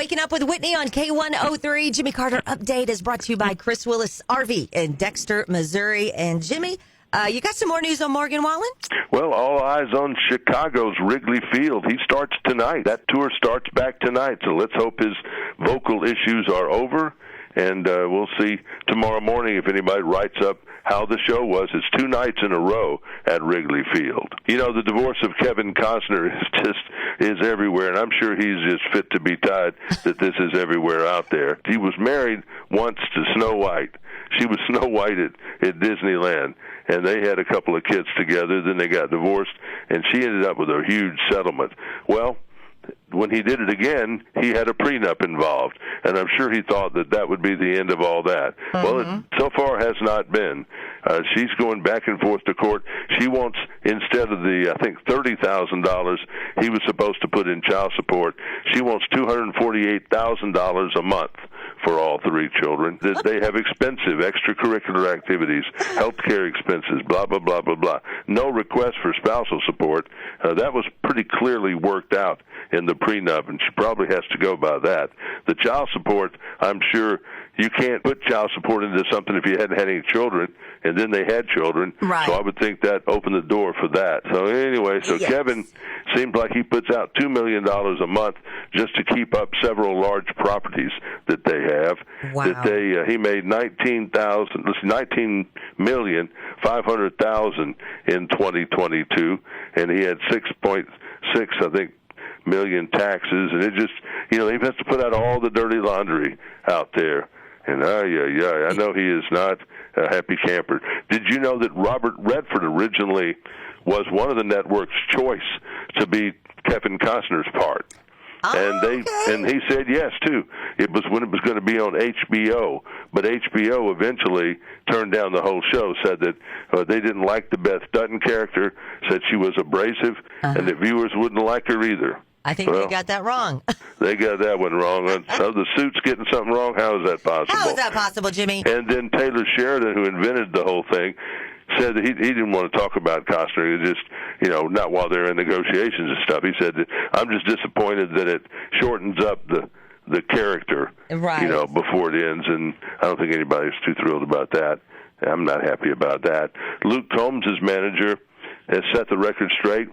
Waking up with Whitney on K103. Jimmy Carter Update is brought to you by Chris Willis RV in Dexter, Missouri. And Jimmy, you got some more news on Morgan Wallen? Well, all eyes on Chicago's Wrigley Field. He starts tonight. That tour starts back tonight, so let's hope his vocal issues are over. And we'll see tomorrow morning if anybody writes up how the show was. It's 2 nights in a row at Wrigley Field. You know, the divorce of Kevin Costner is everywhere, and I'm sure he's just fit to be tied that this is everywhere out there. He was married once to Snow White. She was Snow White at Disneyland, and they had a couple of kids together. Then they got divorced, and she ended up with a huge settlement. Well, when he did it again, he had a prenup involved, and I'm sure he thought that would be the end of all that. Well, it so far has not been. She's going back and forth to court. She wants, instead of the, I think, $30,000 he was supposed to put in child support, she wants $248,000 a month for all 3 children. They have expensive extracurricular activities, health care expenses, blah, blah, blah, blah, blah. No request for spousal support. That was pretty clearly worked out in the prenup, and she probably has to go by that. The child support, I'm sure you can't put child support into something if you hadn't had any children, and then they had children. Right. So I would think that opened the door for that. So anyway, yes. Kevin seems like he puts out $2 million a month just to keep up several large properties that they have. Wow. That he made $19,500,000 in 2022, and he had 6.6, I think, million taxes, and it just, he has to put out all the dirty laundry out there. And I know he is not a happy camper. Did you know that Robert Redford originally was one of the network's choice to be Kevin Costner's part? And he said yes too. It was when it was going to be on HBO, but HBO eventually turned down the whole show. Said that they didn't like the Beth Dutton character. Said she was abrasive, and that viewers wouldn't like her either. I think they got that wrong. They got that one wrong. So the suit's getting something wrong. How is that possible? How is that possible, Jimmy? And then Taylor Sheridan, who invented the whole thing, said that he didn't want to talk about Costner. He just, not while they're in negotiations and stuff. He said, I'm just disappointed that it shortens up the character, right, before it ends. And I don't think anybody's too thrilled about that. I'm not happy about that. Luke Combs' manager has set the record straight.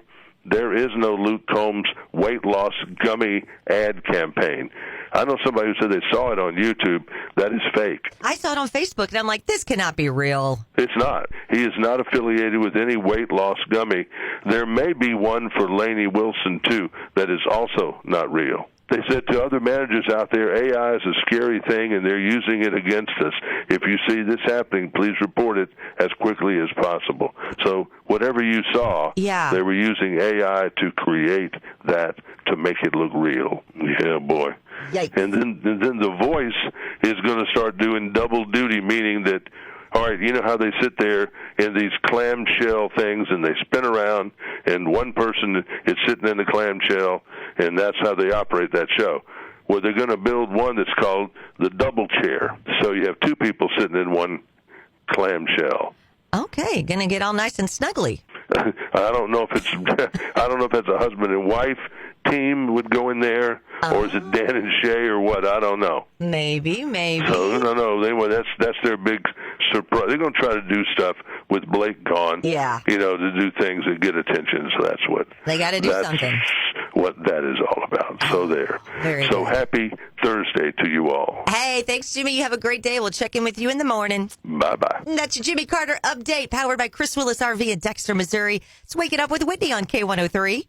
There is no Luke Combs weight loss gummy ad campaign. I know somebody who said they saw it on YouTube. That is fake. I saw it on Facebook, and I'm like, this cannot be real. It's not. He is not affiliated with any weight loss gummy. There may be one for Lainey Wilson, too, that is also not real. They said to other managers out there, AI is a scary thing, and they're using it against us. If you see this happening, please report it as quickly as possible. So whatever you saw, they were using AI to create that to make it look real. Yeah, boy. Yikes. And then the voice is going to start doing double duty, meaning that, all right, you know how they sit there in these clamshell things and they spin around and one person is sitting in the clamshell, and that's how they operate that show. Well, they're going to build one that's called the double chair. So you have 2 people sitting in one clamshell. Okay, going to get all nice and snuggly. I don't know if it's a husband and wife team would go in there, or is it Dan and Shay or what? I don't know. Maybe. So no. Anyway, that's their big surprise. They're going to try to do stuff with Blake gone. Yeah. To do things that get attention. So that's what they got to do. Something. What that is all about. So there. Very so good. Happy Thursday to you all. Hey, thanks, Jimmy. You have a great day. We'll check in with you in the morning. Bye-bye. That's your Jimmy Carter Update, powered by Chris Willis RV in Dexter, Missouri. It's Waking Up with Whitney on K103.